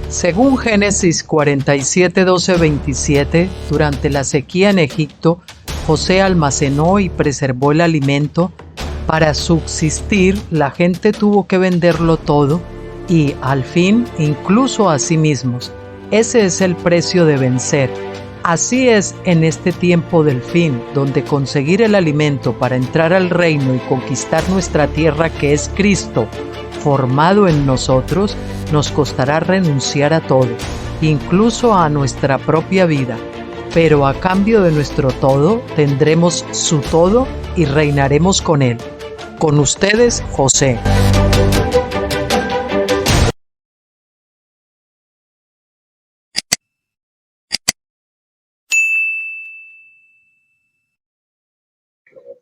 Según Génesis 47, 12, 27, durante la sequía en Egipto, José almacenó y preservó el alimento. Para subsistir, la gente tuvo que venderlo todo y, al fin, incluso a sí mismos. Ese es el precio de vencer. Así es en este tiempo del fin, donde conseguir el alimento para entrar al reino y conquistar nuestra tierra, que es Cristo, formado en nosotros, nos costará renunciar a todo, incluso a nuestra propia vida. Pero a cambio de nuestro todo, tendremos su todo y reinaremos con él. Con ustedes, José.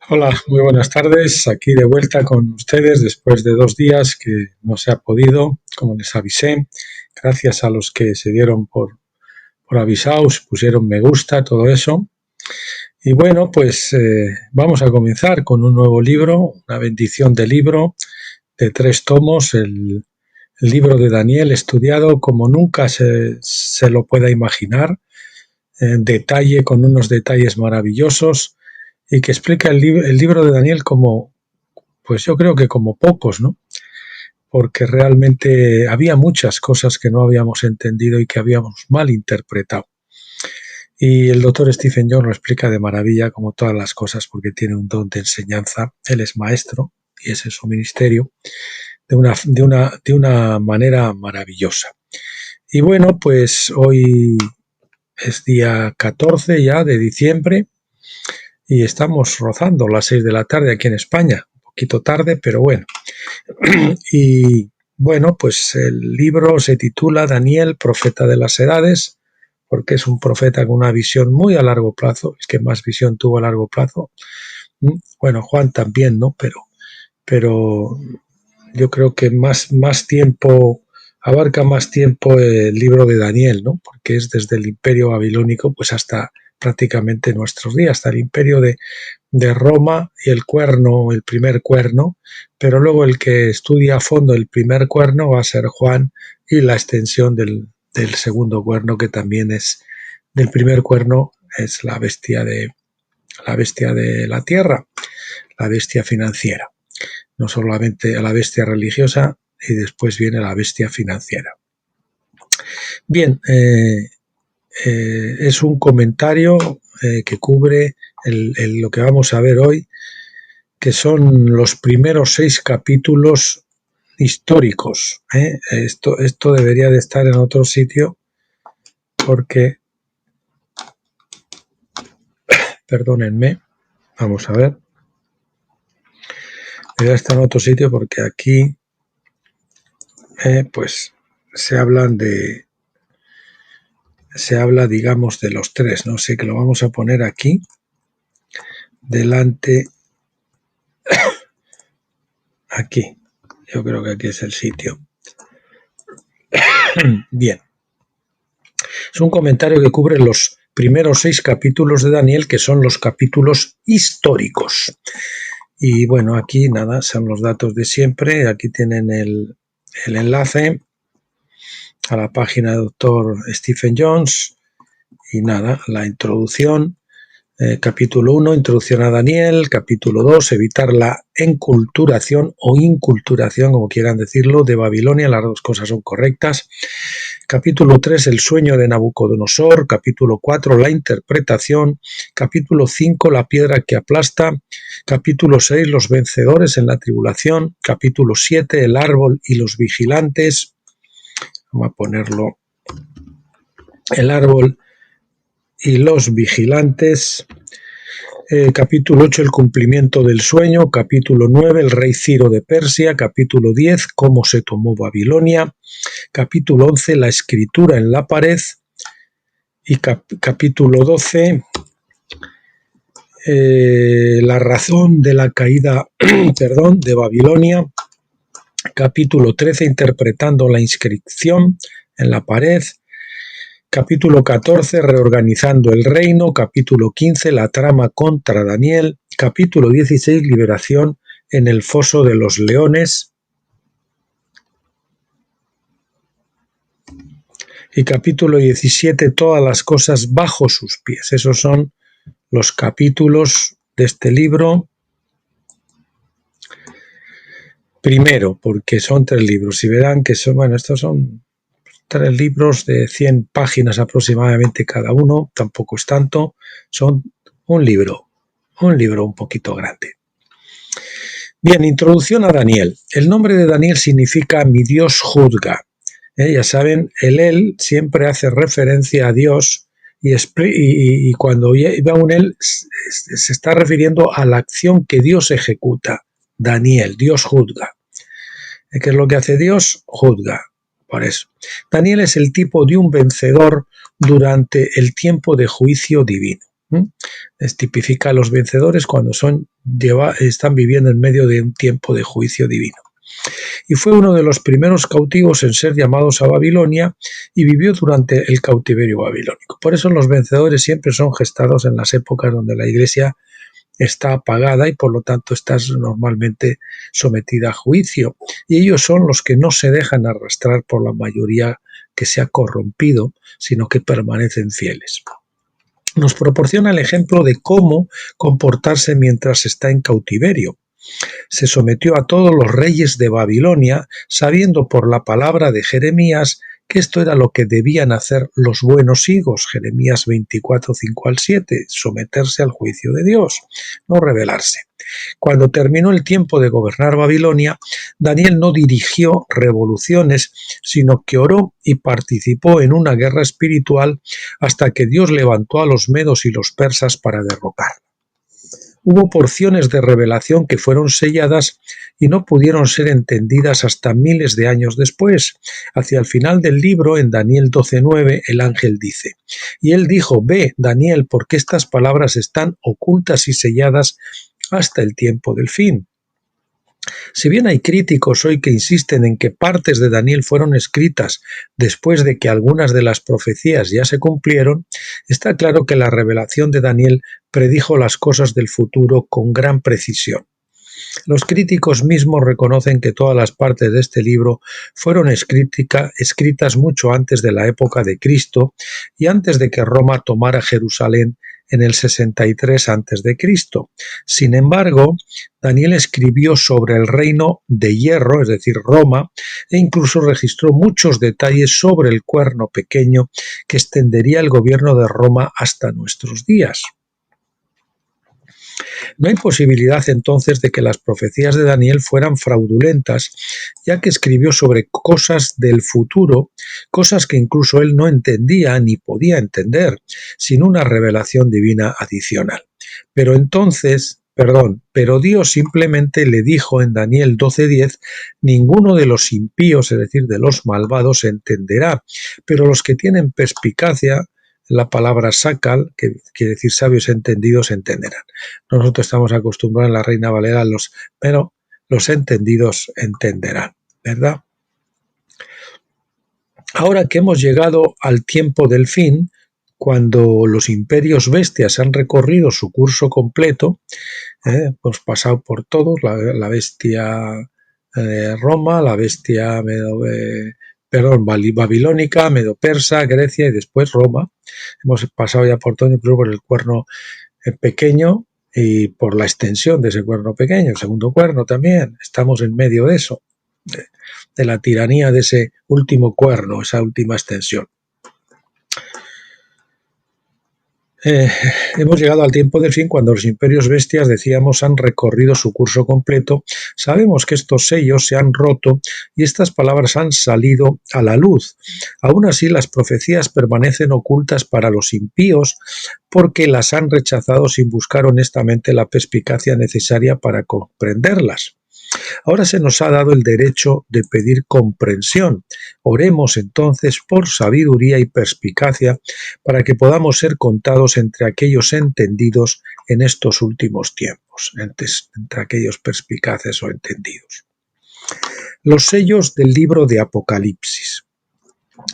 Hola, muy buenas tardes. Aquí de vuelta con ustedes después de 2 días que no se ha podido, como les avisé. Gracias a los que se dieron por avisados, pusieron me gusta, todo eso. Y bueno, pues vamos a comenzar con un nuevo libro, una bendición de libro de 3 tomos, el libro de Daniel, estudiado como nunca se lo pueda imaginar, en detalle, con unos detalles maravillosos, y que explica el libro de Daniel como, pues yo creo que como pocos, ¿no? Porque realmente había muchas cosas que no habíamos entendido y que habíamos mal interpretado. Y el doctor Stephen Jones lo explica de maravilla, como todas las cosas, porque tiene un don de enseñanza. Él es maestro y ese es su ministerio, de una manera maravillosa. Y bueno, pues hoy es día 14 ya de diciembre y estamos rozando las 6 de la tarde aquí en España. Un poquito tarde, pero bueno. Y bueno, pues el libro se titula Daniel, profeta de las edades, porque es un profeta con una visión muy a largo plazo. Es que más visión tuvo a largo plazo. Bueno, Juan también, ¿no? Pero yo creo que más tiempo, abarca más tiempo el libro de Daniel, ¿no? Porque es desde el imperio babilónico pues hasta prácticamente nuestros días, hasta el imperio de Roma y el cuerno, el primer cuerno, pero luego el que estudia a fondo el primer cuerno va a ser Juan y la extensión del segundo cuerno, que también es del primer cuerno, es la bestia de la tierra, la bestia financiera, no solamente a la bestia religiosa, y después viene la bestia financiera. Bien, es un comentario que cubre lo que vamos a ver hoy, que son los primeros 6 capítulos históricos. Esto debería de estar en otro sitio porque, perdónenme, vamos a ver, debería estar en otro sitio porque aquí pues se habla, digamos, de los 3, no sé, que lo vamos a poner aquí delante, aquí, yo creo que aquí es el sitio. Bien, es un comentario que cubre los primeros 6 capítulos de Daniel, que son los capítulos históricos. Y bueno, aquí nada, son los datos de siempre. Aquí tienen el enlace a la página del doctor Stephen Jones. Y nada, la introducción. Capítulo 1, introducción a Daniel. Capítulo 2, evitar la enculturación o inculturación, como quieran decirlo, de Babilonia. Las dos cosas son correctas. Capítulo 3, el sueño de Nabucodonosor. Capítulo 4, la interpretación. Capítulo 5, la piedra que aplasta. Capítulo 6, los vencedores en la tribulación. Capítulo 7, el árbol y los vigilantes. Vamos a ponerlo. El árbol y los vigilantes. Capítulo 8, el cumplimiento del sueño. Capítulo 9, el rey Ciro de Persia. Capítulo 10, cómo se tomó Babilonia. Capítulo 11, la escritura en la pared. Y capítulo 12, la razón de la caída de Babilonia. Capítulo 13, interpretando la inscripción en la pared. Capítulo 14, reorganizando el reino. Capítulo 15, la trama contra Daniel. Capítulo 16, liberación en el foso de los leones. y capítulo 17, todas las cosas bajo sus pies. Esos son los capítulos de este libro. Primero, porque son 3 libros, y verán que son, bueno, estos son 3 libros de 100 páginas aproximadamente cada uno, tampoco es tanto, son un libro un poquito grande. Bien, introducción a Daniel. El nombre de Daniel significa mi Dios juzga. Ya saben, el él siempre hace referencia a Dios y cuando va un él se está refiriendo a la acción que Dios ejecuta. Daniel, Dios juzga. ¿Qué es lo que hace Dios? Juzga. Por eso. Daniel es el tipo de un vencedor durante el tiempo de juicio divino. Tipifica a los vencedores cuando están viviendo en medio de un tiempo de juicio divino. Y fue uno de los primeros cautivos en ser llamados a Babilonia y vivió durante el cautiverio babilónico. Por eso los vencedores siempre son gestados en las épocas donde la iglesia está apagada y por lo tanto está normalmente sometida a juicio. Y ellos son los que no se dejan arrastrar por la mayoría que se ha corrompido, sino que permanecen fieles. Nos proporciona el ejemplo de cómo comportarse mientras está en cautiverio. Se sometió a todos los reyes de Babilonia, sabiendo por la palabra de Jeremías que esto era lo que debían hacer los buenos higos, Jeremías 24, 5 al 7, someterse al juicio de Dios, no rebelarse. Cuando terminó el tiempo de gobernar Babilonia, Daniel no dirigió revoluciones, sino que oró y participó en una guerra espiritual hasta que Dios levantó a los medos y los persas para derrocarla. Hubo porciones de revelación que fueron selladas y no pudieron ser entendidas hasta miles de años después. Hacia el final del libro, en Daniel 12:9, el ángel dice: y él dijo: ve, Daniel, porque estas palabras están ocultas y selladas hasta el tiempo del fin. Si bien hay críticos hoy que insisten en que partes de Daniel fueron escritas después de que algunas de las profecías ya se cumplieron, está claro que la revelación de Daniel predijo las cosas del futuro con gran precisión. Los críticos mismos reconocen que todas las partes de este libro fueron escritas mucho antes de la época de Cristo y antes de que Roma tomara Jerusalén en el 63 a.C. Sin embargo, Daniel escribió sobre el reino de hierro, es decir, Roma, e incluso registró muchos detalles sobre el cuerno pequeño que extendería el gobierno de Roma hasta nuestros días. No hay posibilidad entonces de que las profecías de Daniel fueran fraudulentas, ya que escribió sobre cosas del futuro, cosas que incluso él no entendía ni podía entender, sin una revelación divina adicional. Pero Dios simplemente le dijo en Daniel 12:10: ninguno de los impíos, es decir, de los malvados, entenderá, pero los que tienen perspicacia, la palabra sakal, que quiere decir sabios entendidos, entenderán. Nosotros estamos acostumbrados en la Reina Valera, pero los entendidos entenderán, ¿verdad? Ahora que hemos llegado al tiempo del fin, cuando los imperios bestias han recorrido su curso completo, hemos pasado por todos, la bestia Roma, la bestia babilónica, medo-persa, Grecia y después Roma. Hemos pasado ya por todo, incluso por el cuerno pequeño y por la extensión de ese cuerno pequeño, el segundo cuerno también. Estamos en medio de eso, de la tiranía de ese último cuerno, esa última extensión. Hemos llegado al tiempo del fin, cuando los imperios bestias, decíamos, han recorrido su curso completo. Sabemos que estos sellos se han roto y estas palabras han salido a la luz. Aún así, las profecías permanecen ocultas para los impíos porque las han rechazado sin buscar honestamente la perspicacia necesaria para comprenderlas. Ahora se nos ha dado el derecho de pedir comprensión. Oremos entonces por sabiduría y perspicacia para que podamos ser contados entre aquellos entendidos en estos últimos tiempos, entre aquellos perspicaces o entendidos. Los sellos del libro de Apocalipsis.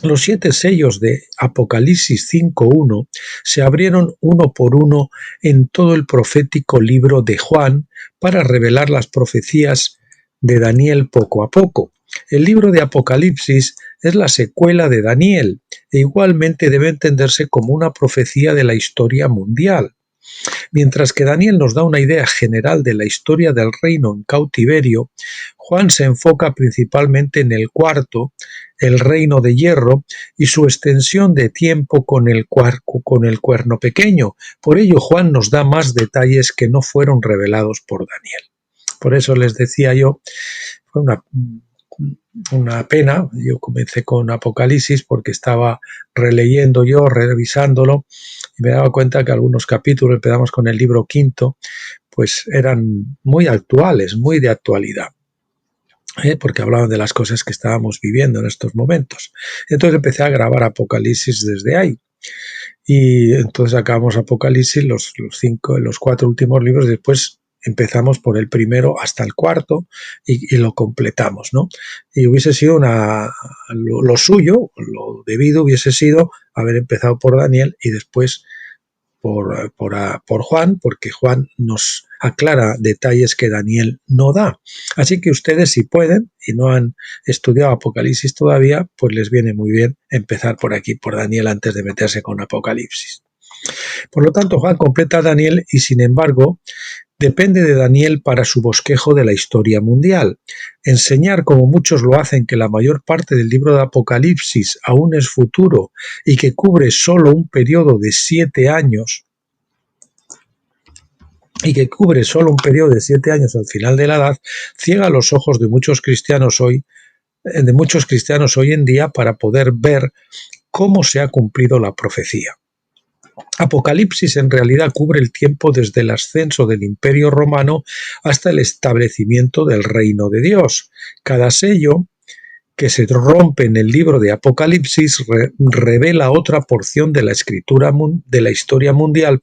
Los 7 sellos de Apocalipsis 5:1 se abrieron uno por uno en todo el profético libro de Juan para revelar las profecías de Daniel poco a poco. El libro de Apocalipsis es la secuela de Daniel e igualmente debe entenderse como una profecía de la historia mundial. Mientras que Daniel nos da una idea general de la historia del reino en cautiverio, Juan se enfoca principalmente en el cuarto, el reino de hierro, y su extensión de tiempo con el cuerno pequeño. Por ello, Juan nos da más detalles que no fueron revelados por Daniel. Por eso les decía yo, fue una pena. Yo comencé con Apocalipsis porque estaba releyendo yo, revisándolo, y me daba cuenta que algunos capítulos, empezamos con el libro quinto, pues eran muy actuales, muy de actualidad, porque hablaban de las cosas que estábamos viviendo en estos momentos. Entonces empecé a grabar Apocalipsis desde ahí. Y entonces acabamos Apocalipsis, los 4 últimos libros, después empezamos por el primero hasta el cuarto y lo completamos, ¿no? Y hubiese sido lo suyo, lo debido hubiese sido haber empezado por Daniel y después por Juan, porque Juan nos aclara detalles que Daniel no da. Así que ustedes, si pueden y no han estudiado Apocalipsis todavía, pues les viene muy bien empezar por aquí, por Daniel, antes de meterse con Apocalipsis. Por lo tanto, Juan completa a Daniel y, sin embargo, depende de Daniel para su bosquejo de la historia mundial. Enseñar, como muchos lo hacen, que la mayor parte del libro de Apocalipsis aún es futuro y que cubre solo un periodo de 7 años, al final de la edad, ciega los ojos de muchos cristianos hoy en día para poder ver cómo se ha cumplido la profecía. Apocalipsis en realidad cubre el tiempo desde el ascenso del Imperio Romano hasta el establecimiento del reino de Dios. Cada sello que se rompe en el libro de Apocalipsis revela otra porción de la historia mundial,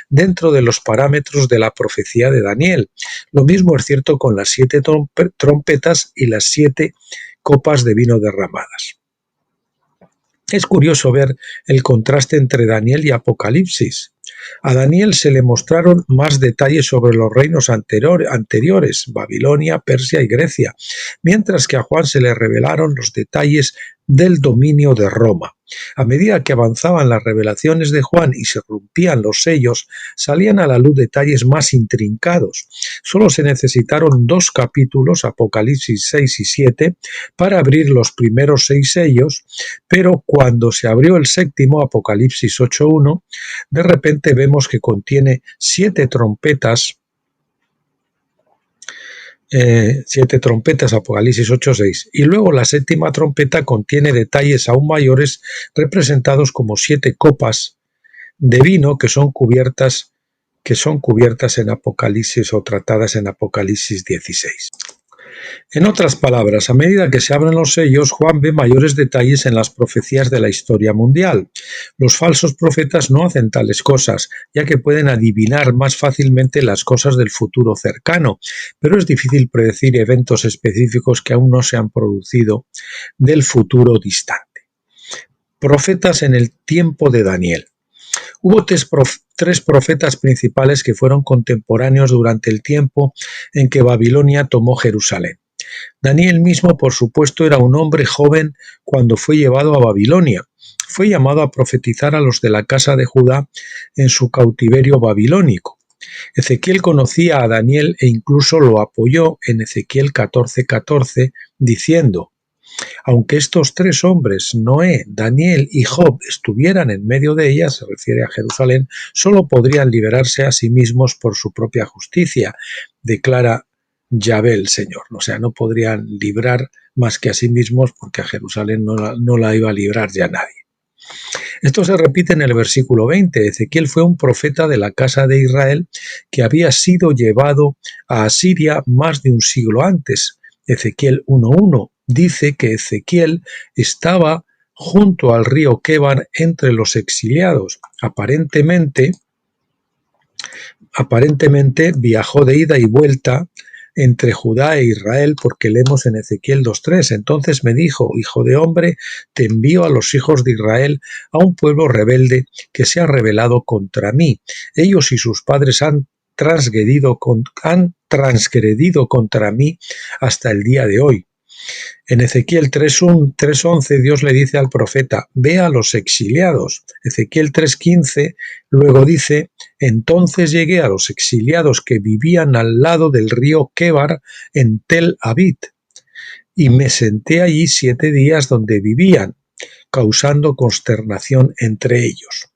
dentro de los parámetros de la profecía de Daniel. Lo mismo es cierto con las 7 trompetas y las 7 copas de vino derramadas. Es curioso ver el contraste entre Daniel y Apocalipsis. A Daniel se le mostraron más detalles sobre los reinos anteriores, Babilonia, Persia y Grecia, mientras que a Juan se le revelaron los detalles del dominio de Roma. A medida que avanzaban las revelaciones de Juan y se rompían los sellos, salían a la luz detalles más intrincados. Solo se necesitaron 2 capítulos, Apocalipsis 6 y 7, para abrir los primeros 6 sellos, pero cuando se abrió el séptimo, Apocalipsis 8.1, de repente vemos que contiene 7 trompetas, 7 trompetas, Apocalipsis 8.6, y luego la séptima trompeta contiene detalles aún mayores representados como 7 copas de vino que son cubiertas en Apocalipsis o tratadas en Apocalipsis 16. En otras palabras, a medida que se abren los sellos, Juan ve mayores detalles en las profecías de la historia mundial. Los falsos profetas no hacen tales cosas, ya que pueden adivinar más fácilmente las cosas del futuro cercano, pero es difícil predecir eventos específicos que aún no se han producido del futuro distante. Profetas en el tiempo de Daniel. Hubo 3 profetas principales que fueron contemporáneos durante el tiempo en que Babilonia tomó Jerusalén. Daniel mismo, por supuesto, era un hombre joven cuando fue llevado a Babilonia. Fue llamado a profetizar a los de la casa de Judá en su cautiverio babilónico. Ezequiel conocía a Daniel e incluso lo apoyó en Ezequiel 14:14, diciendo: aunque estos 3 hombres, Noé, Daniel y Job, estuvieran en medio de ella, se refiere a Jerusalén, solo podrían liberarse a sí mismos por su propia justicia, declara Yahvé el Señor. O sea, no podrían librar más que a sí mismos, porque a Jerusalén no la iba a librar ya nadie. Esto se repite en el versículo 20. Ezequiel fue un profeta de la casa de Israel que había sido llevado a Asiria más de un siglo antes. Ezequiel 1:1 dice que Ezequiel estaba junto al río Quebar entre los exiliados. Aparentemente viajó de ida y vuelta entre Judá e Israel, porque leemos en Ezequiel 2:3, entonces me dijo: hijo de hombre, te envío a los hijos de Israel, a un pueblo rebelde que se ha rebelado contra mí. Ellos y sus padres han transgredido contra mí hasta el día de hoy. En Ezequiel 3:11 Dios le dice al profeta, ve a los exiliados. Ezequiel 3:15 luego dice, entonces llegué a los exiliados que vivían al lado del río Quebar en Tel Aviv, y me senté allí 7 días donde vivían, causando consternación entre ellos.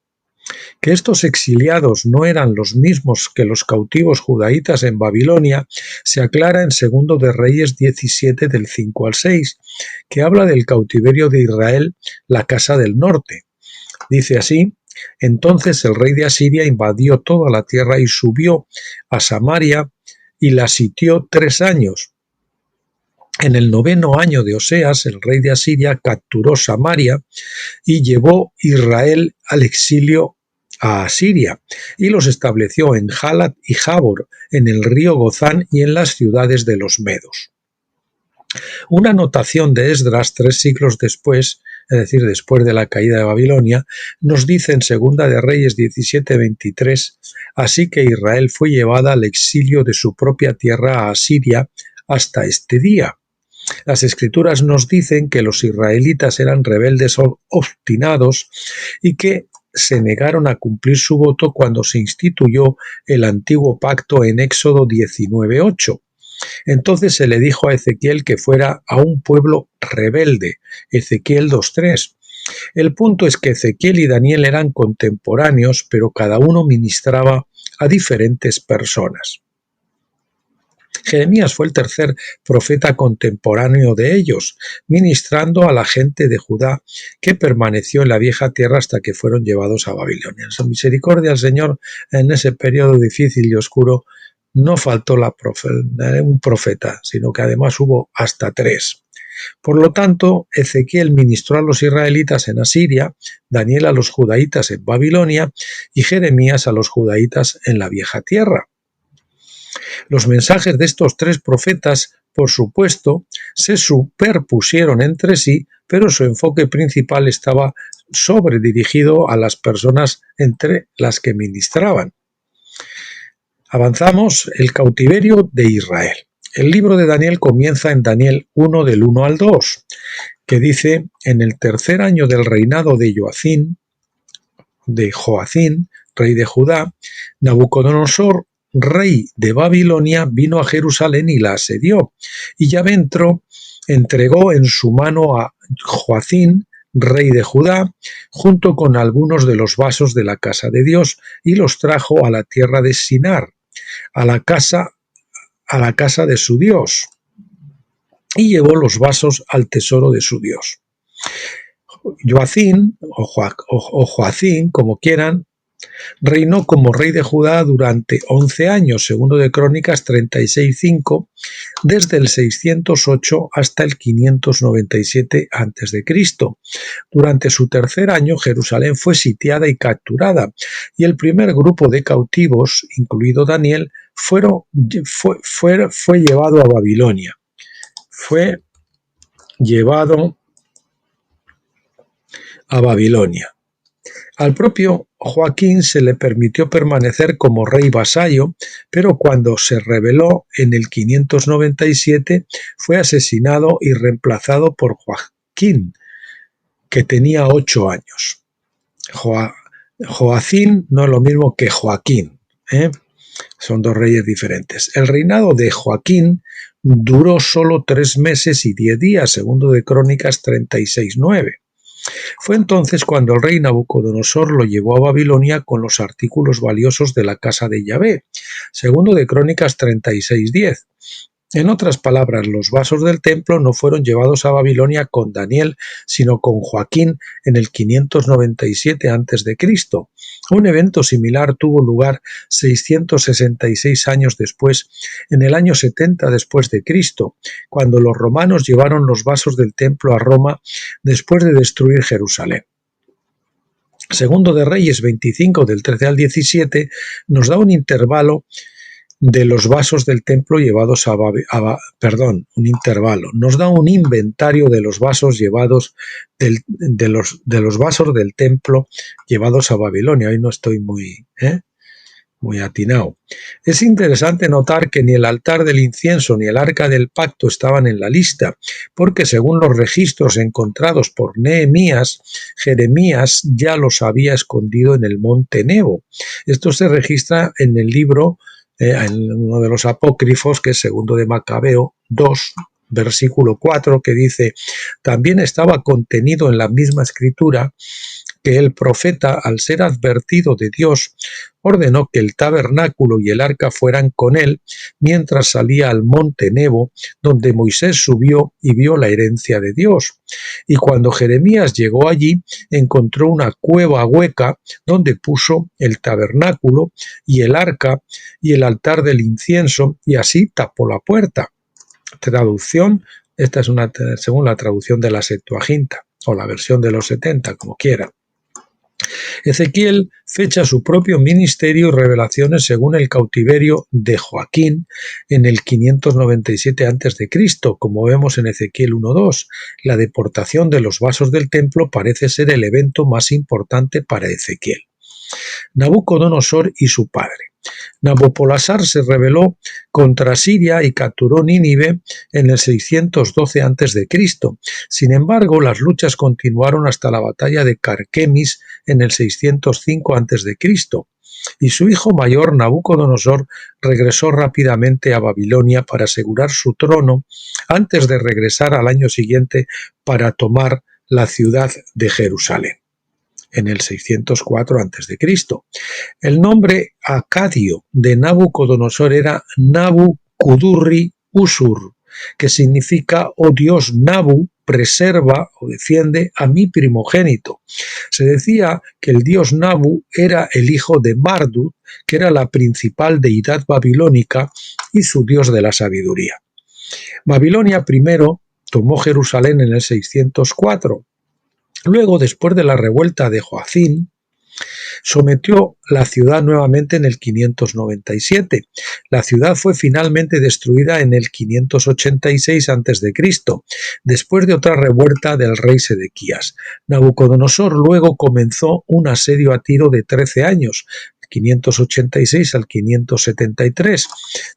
Que estos exiliados no eran los mismos que los cautivos judaítas en Babilonia se aclara en 2 de Reyes 17 del 5 al 6, que habla del cautiverio de Israel, la casa del norte. Dice así, entonces el rey de Asiria invadió toda la tierra y subió a Samaria y la sitió 3 años. En el 9º año de Oseas, el rey de Asiria capturó Samaria y llevó Israel al exilio a Asiria, y los estableció en Jalat y Jabor, en el río Gozán y en las ciudades de los medos. Una anotación de Esdras 3 siglos después, es decir, después de la caída de Babilonia, nos dice en 2 de Reyes 17:23, así que Israel fue llevada al exilio de su propia tierra a Asiria hasta este día. Las escrituras nos dicen que los israelitas eran rebeldes obstinados y que se negaron a cumplir su voto cuando se instituyó el antiguo pacto en Éxodo 19:8. Entonces se le dijo a Ezequiel que fuera a un pueblo rebelde, Ezequiel 2:3. El punto es que Ezequiel y Daniel eran contemporáneos, pero cada uno ministraba a diferentes personas. Jeremías fue el tercer profeta contemporáneo de ellos, ministrando a la gente de Judá que permaneció en la vieja tierra hasta que fueron llevados a Babilonia. En su misericordia, el Señor, en ese periodo difícil y oscuro, no faltó un profeta, sino que además hubo hasta 3. Por lo tanto, Ezequiel ministró a los israelitas en Asiria, Daniel a los judaítas en Babilonia y Jeremías a los judaítas en la vieja tierra. Los mensajes de estos 3 profetas, por supuesto, se superpusieron entre sí, pero su enfoque principal estaba sobredirigido a las personas entre las que ministraban. Avanzamos, el cautiverio de Israel. El libro de Daniel comienza en Daniel 1 del 1 al 2, que dice, en el 3er año del reinado de Joacín, rey de Judá, Nabucodonosor, rey de Babilonia, vino a Jerusalén y la asedió, y Yahvé entregó en su mano a Joacín, rey de Judá, junto con algunos de los vasos de la casa de Dios, y los trajo a la tierra de Sinar, a la casa de su Dios, y llevó los vasos al tesoro de su Dios. Joacín, o Joacín, como quieran, reinó como rey de Judá durante 11 años, segundo de Crónicas 36:5, desde el 608 hasta el 597 a.C. Durante su 3er año, Jerusalén fue sitiada y capturada, y el primer grupo de cautivos, incluido Daniel, fue llevado a Babilonia. Fue llevado a Babilonia. Al propio Joaquín se le permitió permanecer como rey vasallo, pero cuando se rebeló en el 597 fue asesinado y reemplazado por Joaquín, que tenía 8 años. Joacín no es lo mismo que Joaquín, son 2 reyes diferentes. El reinado de Joaquín duró solo 3 meses y 10 días, segundo de Crónicas 36:9. Fue entonces cuando el rey Nabucodonosor lo llevó a Babilonia con los artículos valiosos de la casa de Yahvé, segundo de Crónicas 36:10. En otras palabras, los vasos del templo no fueron llevados a Babilonia con Daniel, sino con Joaquín en el 597 a.C. Un evento similar tuvo lugar 666 años después, en el año 70 después de Cristo, cuando los romanos llevaron los vasos del templo a Roma después de destruir Jerusalén. Segundo de Reyes 25 del 13 al 17 nos da un intervalo de los vasos del templo llevados nos da un inventario de los vasos llevados de los vasos del templo llevados a Babilonia. Hoy no estoy muy muy atinado. Es interesante notar que ni el altar del incienso ni el arca del pacto estaban en la lista, porque según los registros encontrados por Nehemías, Jeremías ya los había escondido en el monte Nebo. Esto se registra en el libro, en uno de los apócrifos, que es segundo de Macabeo 2, versículo 4, que dice: también estaba contenido en la misma escritura que el profeta, al ser advertido de Dios, ordenó que el tabernáculo y el arca fueran con él mientras salía al monte Nebo, donde Moisés subió y vio la herencia de Dios. Y cuando Jeremías llegó allí, encontró una cueva hueca donde puso el tabernáculo y el arca y el altar del incienso, y así tapó la puerta. Traducción, esta es según la traducción de la Septuaginta, o la versión de los 70, como quieran. Ezequiel fecha su propio ministerio y revelaciones según el cautiverio de Joaquín en el 597 a.C., como vemos en Ezequiel 1.2. La deportación de los vasos del templo parece ser el evento más importante para Ezequiel. Nabucodonosor y su padre. Nabopolassar se rebeló contra Siria y capturó Nínive en el 612 a.C. Sin embargo, las luchas continuaron hasta la batalla de Carquemis en el 605 a.C. y su hijo mayor, Nabucodonosor, regresó rápidamente a Babilonia para asegurar su trono antes de regresar al año siguiente para tomar la ciudad de Jerusalén en el 604 a.C. El nombre acadio de Nabucodonosor era Nabu-Kudurri-Usur, que significa: oh Dios Nabu, preserva o defiende a mi primogénito. Se decía que el dios Nabu era el hijo de Marduk, que era la principal deidad babilónica y su dios de la sabiduría. Babilonia primero tomó Jerusalén en el 604. Luego, después de la revuelta de Joacim, sometió la ciudad nuevamente en el 597. La ciudad fue finalmente destruida en el 586 a.C., después de otra revuelta del rey Sedequías. Nabucodonosor luego comenzó un asedio a Tiro de 13 años, 586 al 573,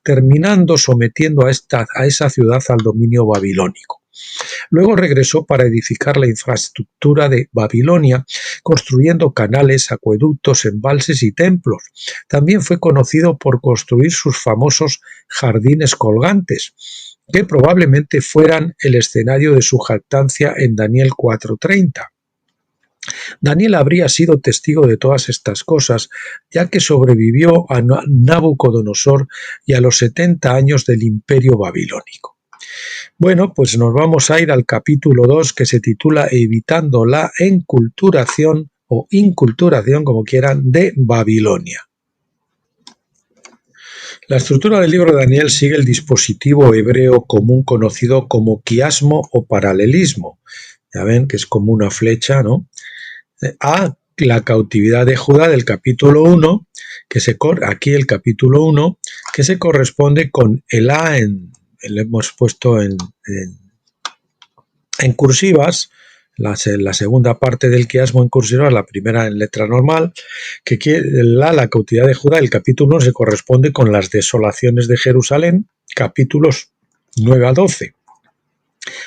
terminando sometiendo a esa ciudad al dominio babilónico. Luego regresó para edificar la infraestructura de Babilonia, construyendo canales, acueductos, embalses y templos. También fue conocido por construir sus famosos jardines colgantes, que probablemente fueran el escenario de su jactancia en Daniel 4:30. Daniel habría sido testigo de todas estas cosas, ya que sobrevivió a Nabucodonosor y a los 70 años del imperio babilónico. Bueno, pues nos vamos a ir al capítulo 2, que se titula Evitando la enculturación o inculturación, como quieran, de Babilonia. La estructura del libro de Daniel sigue el dispositivo hebreo común conocido como quiasmo o paralelismo. Ya ven que es como una flecha, ¿no? A la cautividad de Judá del capítulo 1, aquí el capítulo 1, que se corresponde con el A le hemos puesto en cursivas, la segunda parte del quiasmo en cursivas, la primera en letra normal, que la cautividad de Judá, el capítulo 1 se corresponde con las desolaciones de Jerusalén, capítulos 9 a 12.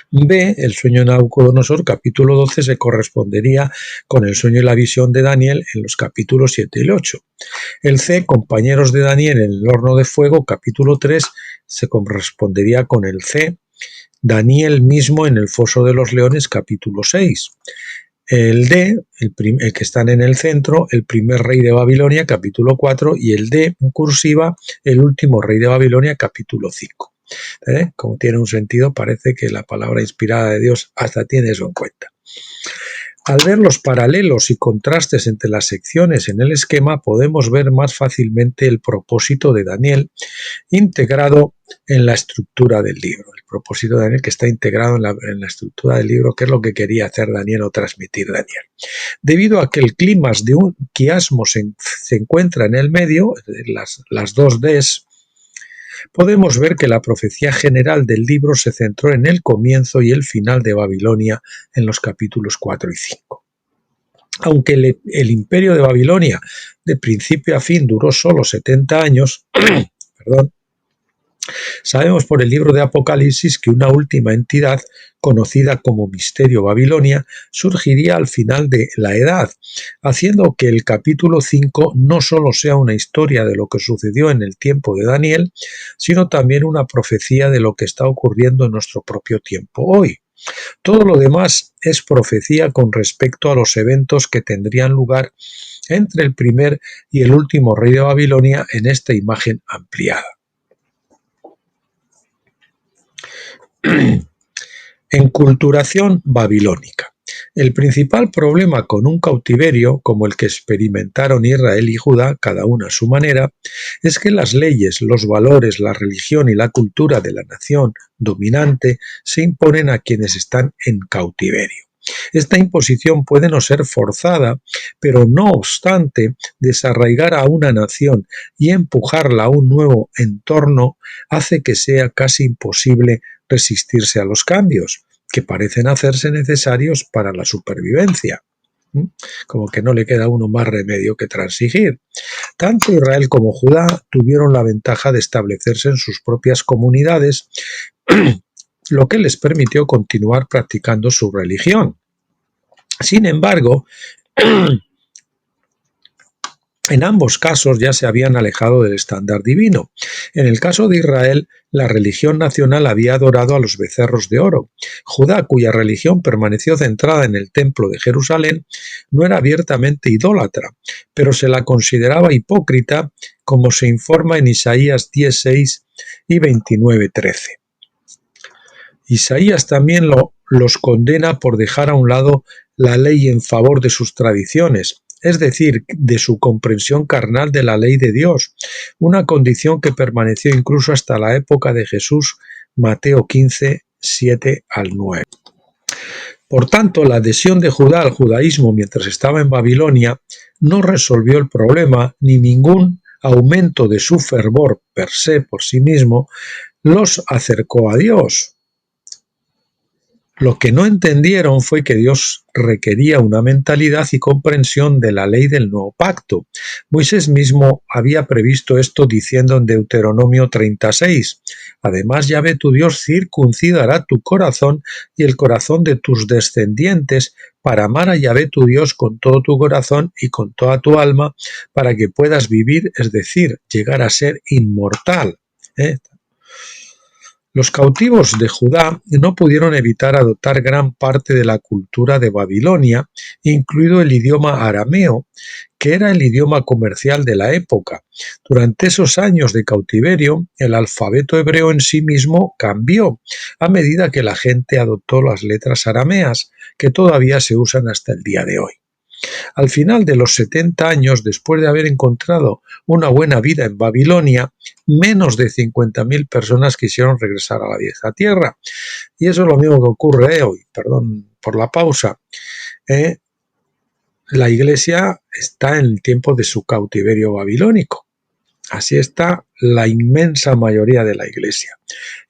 B, el sueño de Nabucodonosor, capítulo 12, se correspondería con el sueño y la visión de Daniel en los capítulos 7 y 8. El C, compañeros de Daniel en el horno de fuego, capítulo 3, se correspondería con el C, Daniel mismo en el foso de los leones, capítulo 6. El D, el que están en el centro, el primer rey de Babilonia, capítulo 4, y el D, en cursiva, el último rey de Babilonia, capítulo 5. Como tiene un sentido, parece que la palabra inspirada de Dios hasta tiene eso en cuenta. Al ver los paralelos y contrastes entre las secciones en el esquema, podemos ver más fácilmente el propósito de Daniel integrado en la estructura del libro. El propósito de Daniel que está integrado en la estructura del libro, que es lo que quería hacer Daniel o transmitir Daniel. Debido a que el clímax de un quiasmo se encuentra en el medio, las dos Ds, podemos ver que la profecía general del libro se centró en el comienzo y el final de Babilonia en los capítulos 4 y 5. Aunque el imperio de Babilonia de principio a fin duró solo 70 años, perdón, sabemos por el libro de Apocalipsis que una última entidad, conocida como Misterio Babilonia, surgiría al final de la Edad, haciendo que el capítulo 5 no solo sea una historia de lo que sucedió en el tiempo de Daniel, sino también una profecía de lo que está ocurriendo en nuestro propio tiempo hoy. Todo lo demás es profecía con respecto a los eventos que tendrían lugar entre el primer y el último rey de Babilonia en esta imagen ampliada. Enculturación babilónica. El principal problema con un cautiverio, como el que experimentaron Israel y Judá, cada una a su manera, es que las leyes, los valores, la religión y la cultura de la nación dominante se imponen a quienes están en cautiverio. Esta imposición puede no ser forzada, pero no obstante, desarraigar a una nación y empujarla a un nuevo entorno hace que sea casi imposible resistirse a los cambios, que parecen hacerse necesarios para la supervivencia. Como que no le queda a uno más remedio que transigir. Tanto Israel como Judá tuvieron la ventaja de establecerse en sus propias comunidades, lo que les permitió continuar practicando su religión. Sin embargo, en ambos casos ya se habían alejado del estándar divino. En el caso de Israel, la religión nacional había adorado a los becerros de oro. Judá, cuya religión permaneció centrada en el templo de Jerusalén, no era abiertamente idólatra, pero se la consideraba hipócrita, como se informa en Isaías 10:6 y 29:13. Isaías también los condena por dejar a un lado la ley en favor de sus tradiciones, es decir, de su comprensión carnal de la ley de Dios, una condición que permaneció incluso hasta la época de Jesús, Mateo 15, 7 al 9. Por tanto, la adhesión de Judá al judaísmo mientras estaba en Babilonia no resolvió el problema, ni ningún aumento de su fervor per se por sí mismo los acercó a Dios. Lo que no entendieron fue que Dios requería una mentalidad y comprensión de la ley del nuevo pacto. Moisés mismo había previsto esto diciendo en Deuteronomio 36, además Yahvé tu Dios circuncidará tu corazón y el corazón de tus descendientes para amar a Yahvé tu Dios con todo tu corazón y con toda tu alma, para que puedas vivir, es decir, llegar a ser inmortal. Los cautivos de Judá no pudieron evitar adoptar gran parte de la cultura de Babilonia, incluido el idioma arameo, que era el idioma comercial de la época. Durante esos años de cautiverio, el alfabeto hebreo en sí mismo cambió a medida que la gente adoptó las letras arameas, que todavía se usan hasta el día de hoy. Al final de los 70 años, después de haber encontrado una buena vida en Babilonia, menos de 50.000 personas quisieron regresar a la vieja tierra. Y eso es lo mismo que ocurre hoy, perdón por la pausa. La iglesia está en el tiempo de su cautiverio babilónico. Así está la inmensa mayoría de la iglesia.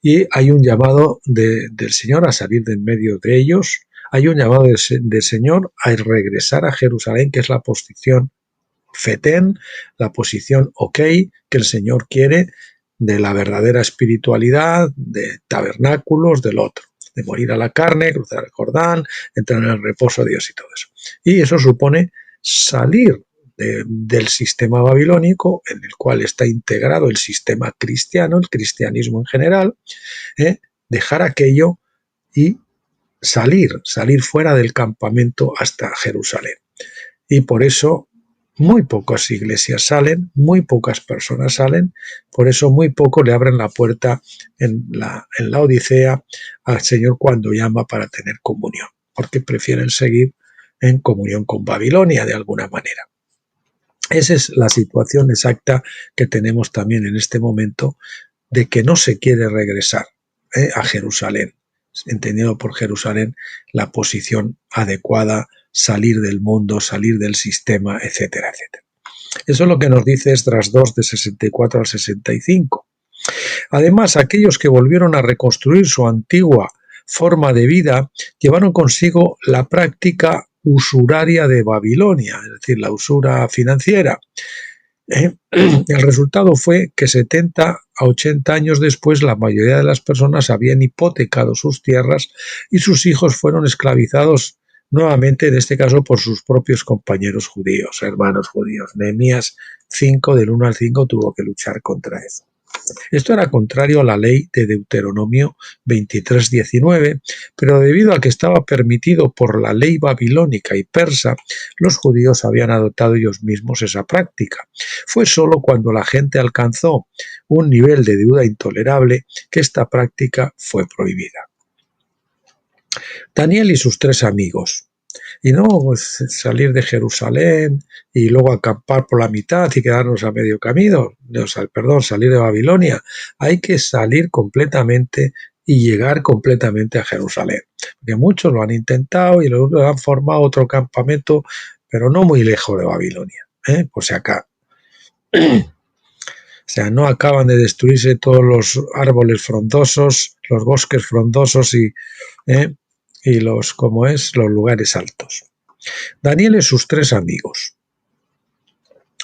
Y hay un llamado del Señor a salir de en medio de ellos. Hay un llamado del Señor a regresar a Jerusalén, que es la posición fetén, la posición ok que el Señor quiere de la verdadera espiritualidad, de tabernáculos, del otro, de morir a la carne, cruzar el Jordán, entrar en el reposo de Dios y todo eso. Y eso supone salir del sistema babilónico en el cual está integrado el sistema cristiano, el cristianismo en general, dejar aquello y salir fuera del campamento hasta Jerusalén. Y por eso muy pocas iglesias salen, muy pocas personas salen, por eso muy poco le abren la puerta en la Odisea al Señor cuando llama para tener comunión, porque prefieren seguir en comunión con Babilonia de alguna manera. Esa es la situación exacta que tenemos también en este momento, de que no se quiere regresar a Jerusalén, entendido por Jerusalén la posición adecuada, salir del mundo, salir del sistema, etcétera, etcétera. Eso es lo que nos dice Esdras 2 de 64 al 65. Además, aquellos que volvieron a reconstruir su antigua forma de vida llevaron consigo la práctica usuraria de Babilonia, es decir, la usura financiera. El resultado fue que 70 a 80 años después la mayoría de las personas habían hipotecado sus tierras y sus hijos fueron esclavizados nuevamente, en este caso por sus propios compañeros judíos, hermanos judíos. Nehemías 5, del 1 al 5, tuvo que luchar contra eso. Esto era contrario a la ley de Deuteronomio 23:19, pero debido a que estaba permitido por la ley babilónica y persa, los judíos habían adoptado ellos mismos esa práctica. Fue solo cuando la gente alcanzó un nivel de deuda intolerable que esta práctica fue prohibida. Daniel y sus 3 amigos. Y no pues, salir de Jerusalén y luego acampar por la mitad y quedarnos a medio camino, salir de Babilonia. Hay que salir completamente y llegar completamente a Jerusalén. Porque muchos lo han intentado y luego han formado otro campamento, pero no muy lejos de Babilonia, por si acá. O sea, no acaban de destruirse todos los árboles frondosos, los bosques frondosos y los lugares altos. Daniel y sus 3 amigos.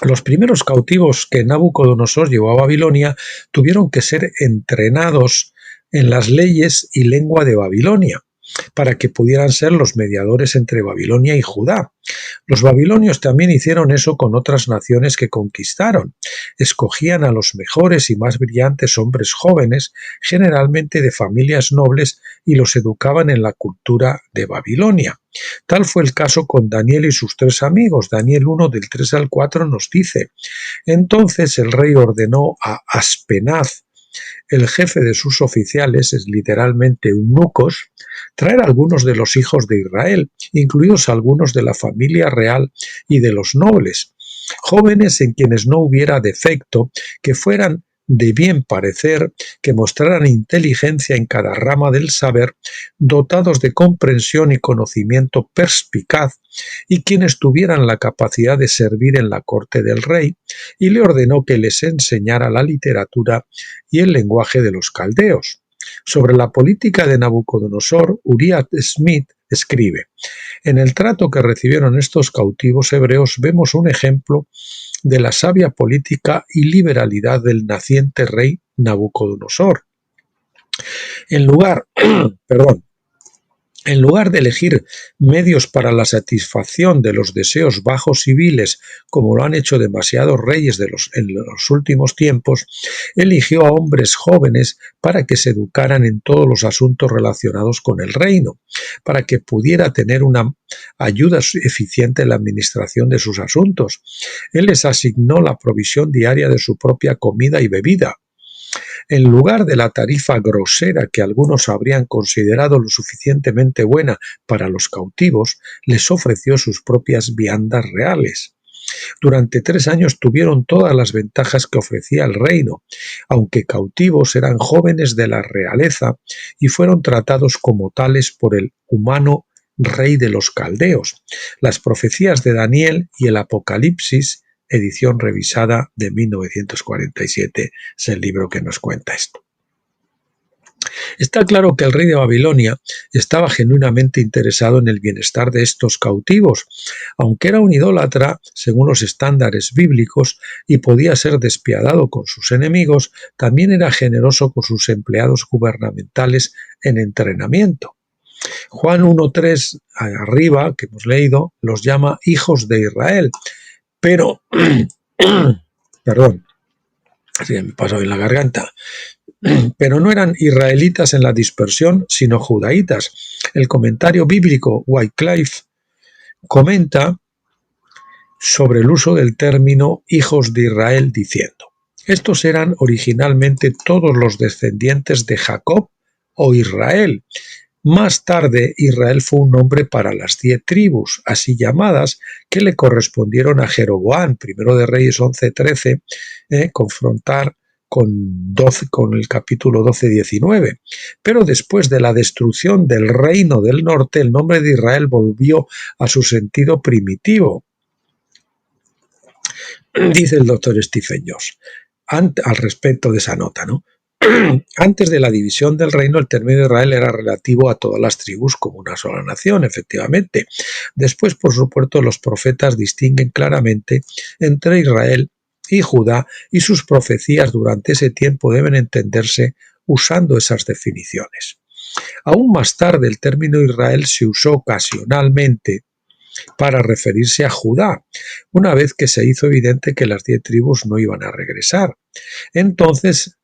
Los primeros cautivos que Nabucodonosor llevó a Babilonia tuvieron que ser entrenados en las leyes y lengua de Babilonia, para que pudieran ser los mediadores entre Babilonia y Judá. Los babilonios también hicieron eso con otras naciones que conquistaron. Escogían a los mejores y más brillantes hombres jóvenes, generalmente de familias nobles, y los educaban en la cultura de Babilonia. Tal fue el caso con Daniel y sus 3 amigos. Daniel 1, del 3 al 4 nos dice: entonces el rey ordenó a Aspenaz, el jefe de sus oficiales, es literalmente eunucos, traer a algunos de los hijos de Israel, incluidos algunos de la familia real y de los nobles, jóvenes en quienes no hubiera defecto, que fueran de bien parecer, que mostraran inteligencia en cada rama del saber, dotados de comprensión y conocimiento perspicaz, y quienes tuvieran la capacidad de servir en la corte del rey, y le ordenó que les enseñara la literatura y el lenguaje de los caldeos. Sobre la política de Nabucodonosor, Uriah Smith escribe: en el trato que recibieron estos cautivos hebreos vemos un ejemplo de la sabia política y liberalidad del naciente rey Nabucodonosor. En lugar de elegir medios para la satisfacción de los deseos bajos y viles, como lo han hecho demasiados reyes en los últimos tiempos, eligió a hombres jóvenes para que se educaran en todos los asuntos relacionados con el reino, para que pudiera tener una ayuda eficiente en la administración de sus asuntos. Él les asignó la provisión diaria de su propia comida y bebida. En lugar de la tarifa grosera que algunos habrían considerado lo suficientemente buena para los cautivos, les ofreció sus propias viandas reales. Durante 3 años tuvieron todas las ventajas que ofrecía el reino, aunque cautivos eran jóvenes de la realeza y fueron tratados como tales por el humano rey de los caldeos. Las profecías de Daniel y el Apocalipsis, edición revisada de 1947, es el libro que nos cuenta esto. Está claro que el rey de Babilonia estaba genuinamente interesado en el bienestar de estos cautivos, aunque era un idólatra según los estándares bíblicos y podía ser despiadado con sus enemigos, también era generoso con sus empleados gubernamentales en entrenamiento. Juan 1:3 arriba, que hemos leído, los llama hijos de Israel, pero, perdón, así me pasó en la garganta, pero no eran israelitas en la dispersión, sino judaítas. El comentario bíblico Wycliffe comenta sobre el uso del término hijos de Israel diciendo: estos eran originalmente todos los descendientes de Jacob o Israel. Más tarde, Israel fue un nombre para las 10 tribus, así llamadas, que le correspondieron a Jeroboam, primero de Reyes 11:13, confrontar con el capítulo 12:19. Pero después de la destrucción del reino del norte, el nombre de Israel volvió a su sentido primitivo. Dice el doctor Stephen Jones al respecto de esa nota, ¿no? Antes de la división del reino, el término Israel era relativo a todas las tribus como una sola nación, efectivamente. Después, por supuesto, los profetas distinguen claramente entre Israel y Judá, y sus profecías durante ese tiempo deben entenderse usando esas definiciones. Aún más tarde, el término Israel se usó ocasionalmente para referirse a Judá, una vez que se hizo evidente que las 10 tribus no iban a regresar. Entonces,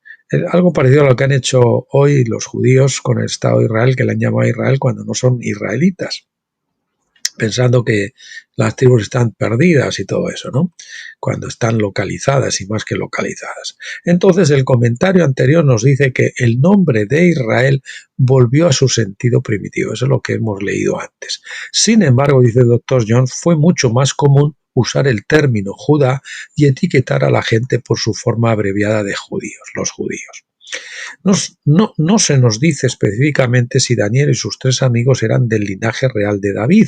algo parecido a lo que han hecho hoy los judíos con el Estado de Israel, que le han llamado a Israel cuando no son israelitas, pensando que las tribus están perdidas y todo eso, ¿no? Cuando están localizadas y más que localizadas. Entonces el comentario anterior nos dice que el nombre de Israel volvió a su sentido primitivo. Eso es lo que hemos leído antes. Sin embargo, dice el Dr. Jones, fue mucho más común usar el término Judá y etiquetar a la gente por su forma abreviada de judíos, los judíos. No se nos dice específicamente si Daniel y sus 3 amigos eran del linaje real de David,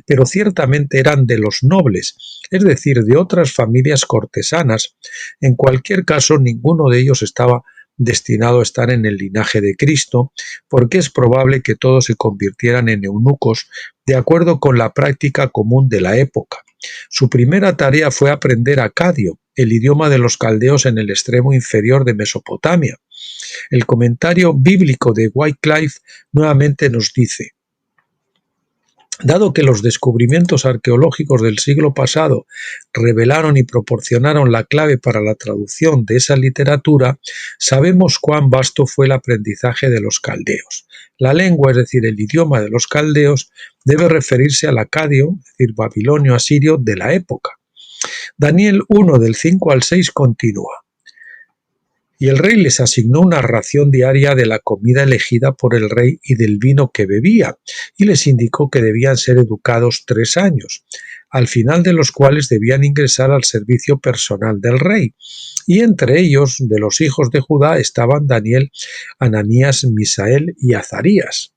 pero ciertamente eran de los nobles, es decir, de otras familias cortesanas. En cualquier caso, ninguno de ellos estaba destinado a estar en el linaje de Cristo, porque es probable que todos se convirtieran en eunucos de acuerdo con la práctica común de la época. Su primera tarea fue aprender acadio, el idioma de los caldeos en el extremo inferior de Mesopotamia. El comentario bíblico de Wycliffe nuevamente nos dice: dado que los descubrimientos arqueológicos del siglo pasado revelaron y proporcionaron la clave para la traducción de esa literatura, sabemos cuán vasto fue el aprendizaje de los caldeos. La lengua, es decir, el idioma de los caldeos, debe referirse al acadio, es decir, babilonio asirio de la época. Daniel 1 del 5 al 6 continúa. Y el rey les asignó una ración diaria de la comida elegida por el rey y del vino que bebía, y les indicó que debían ser educados 3 años, al final de los cuales debían ingresar al servicio personal del rey. Y entre ellos, de los hijos de Judá, estaban Daniel, Ananías, Misael y Azarías.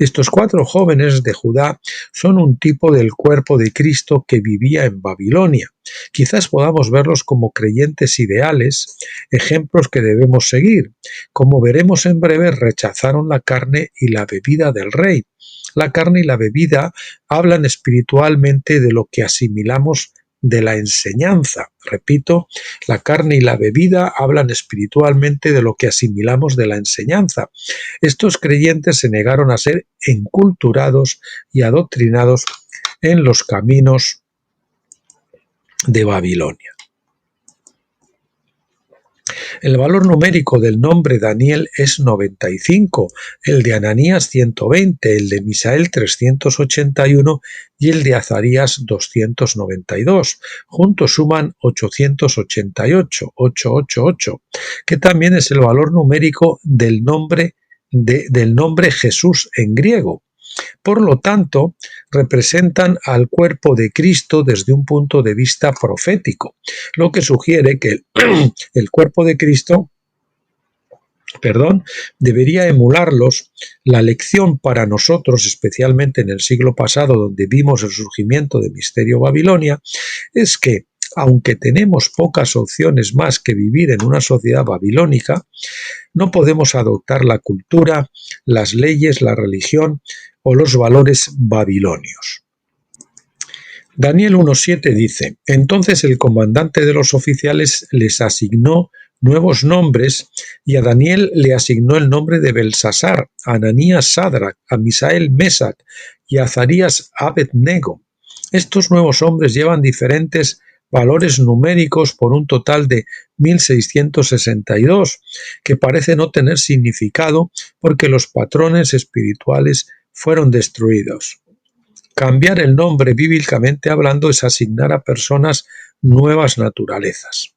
Estos 4 jóvenes de Judá son un tipo del cuerpo de Cristo que vivía en Babilonia. Quizás podamos verlos como creyentes ideales, ejemplos que debemos seguir. Como veremos en breve, rechazaron la carne y la bebida del rey. La carne y la bebida hablan espiritualmente de lo que asimilamos de la enseñanza. Repito, la carne y la bebida hablan espiritualmente de lo que asimilamos de la enseñanza. Estos creyentes se negaron a ser enculturados y adoctrinados en los caminos de Babilonia. El valor numérico del nombre Daniel es 95, el de Ananías 120, el de Misael 381 y el de Azarías 292. Juntos suman 888, 888, que también es el valor numérico del nombre Jesús en griego. Por lo tanto, representan al cuerpo de Cristo desde un punto de vista profético, lo que sugiere que el cuerpo de Cristo debería emularlos. La lección para nosotros, especialmente en el siglo pasado, donde vimos el surgimiento del misterio Babilonia, es que, aunque tenemos pocas opciones más que vivir en una sociedad babilónica, no podemos adoptar la cultura, las leyes, la religión o los valores babilonios. Daniel 1.7 dice: entonces el comandante de los oficiales les asignó nuevos nombres y a Daniel le asignó el nombre de Belsasar, a Ananías Sadrac, a Misael Mesac y a Azarías Abednego. Estos nuevos hombres llevan diferentes valores numéricos por un total de 1662, que parece no tener significado porque los patrones espirituales fueron destruidos. Cambiar el nombre bíblicamente hablando es asignar a personas nuevas naturalezas.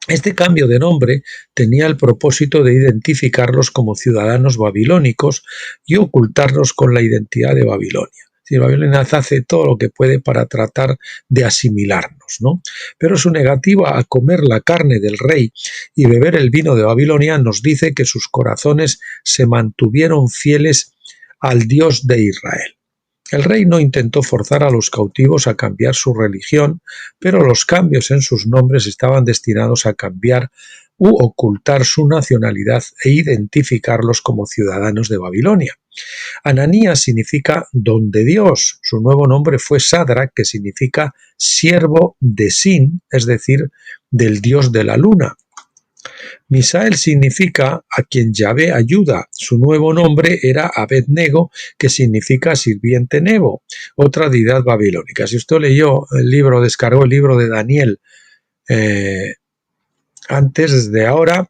Este cambio de nombre tenía el propósito de identificarlos como ciudadanos babilónicos y ocultarlos con la identidad de Babilonia. Si Babilonia hace todo lo que puede para tratar de asimilarnos, ¿no? Pero su negativa a comer la carne del rey y beber el vino de Babilonia nos dice que sus corazones se mantuvieron fieles al Dios de Israel. El rey no intentó forzar a los cautivos a cambiar su religión, pero los cambios en sus nombres estaban destinados a cambiar u ocultar su nacionalidad e identificarlos como ciudadanos de Babilonia. Ananías significa don de Dios. Su nuevo nombre fue Sadrach, que significa siervo de Sin, es decir, del dios de la luna. Misael significa a quien Yahvé ayuda. Su nuevo nombre era Abed-Nego, que significa sirviente Nebo, otra deidad babilónica. Si usted leyó el libro, descargó el libro de Daniel antes de ahora,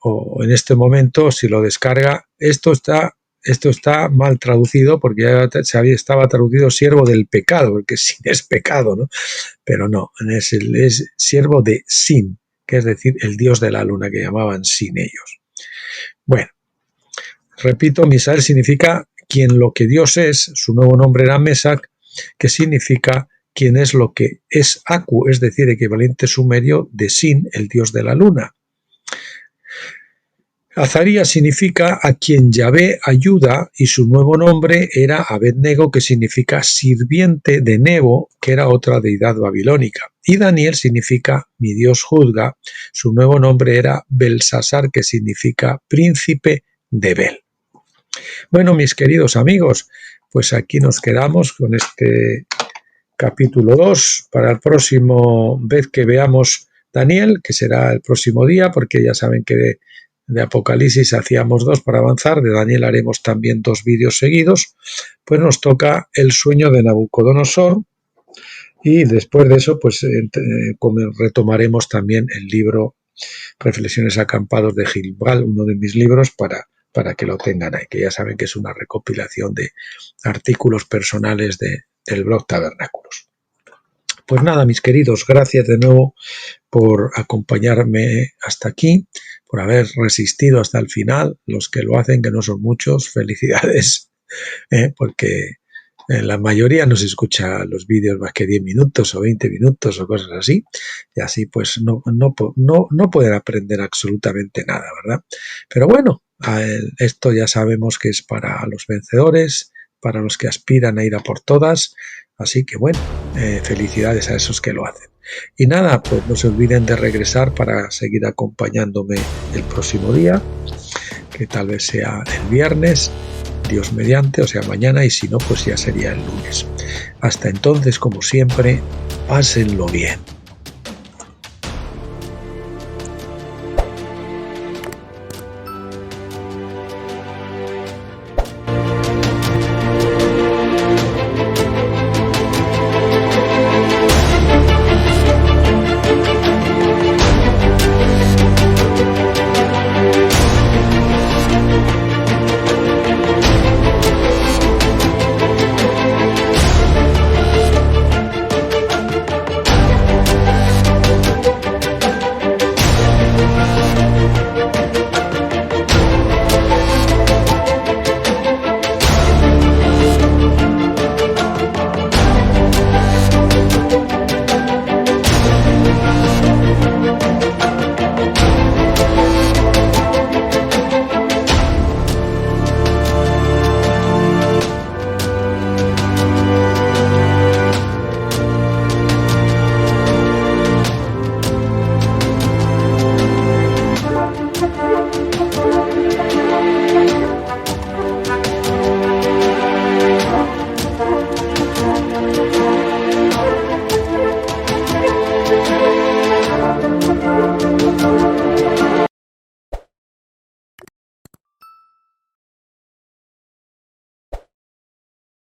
o en este momento, si lo descarga, esto está mal traducido porque ya estaba traducido siervo del pecado, porque Sin es pecado, ¿no? Pero no, es siervo de Sin, que es decir, el dios de la luna, que llamaban Sin ellos. Bueno, repito, Misael significa quien lo que Dios es. Su nuevo nombre era Mesac, que significa quien es lo que es Aku, es decir, equivalente sumerio de Sin, el dios de la luna. Azarías significa a quien Yahvé ayuda, y su nuevo nombre era Abed-Nego, que significa sirviente de Nebo, que era otra deidad babilónica. Y Daniel significa mi Dios juzga. Su nuevo nombre era Belsasar, que significa príncipe de Bel. Bueno, mis queridos amigos, pues aquí nos quedamos con este capítulo 2. Para el próximo vez que veamos Daniel, que será el próximo día, porque ya saben que de Apocalipsis hacíamos 2 para avanzar, de Daniel haremos también 2 vídeos seguidos, pues nos toca el sueño de Nabucodonosor, y después de eso pues retomaremos también el libro Reflexiones acampados de Gilgal, uno de mis libros, para que lo tengan ahí, que ya saben que es una recopilación de artículos personales del blog Tabernáculos. Pues nada, mis queridos, gracias de nuevo por acompañarme hasta aquí, por haber resistido hasta el final. Los que lo hacen, que no son muchos, felicidades, porque la mayoría no se escucha los vídeos más que 10 minutos o 20 minutos o cosas así, y así pues no pueden aprender absolutamente nada, ¿verdad? Pero bueno, esto ya sabemos que es para los vencedores, para los que aspiran a ir a por todas. Así que bueno, felicidades a esos que lo hacen. Y nada, pues no se olviden de regresar para seguir acompañándome el próximo día, que tal vez sea el viernes, Dios mediante, o sea mañana, y si no, pues ya sería el lunes. Hasta entonces, como siempre, pásenlo bien.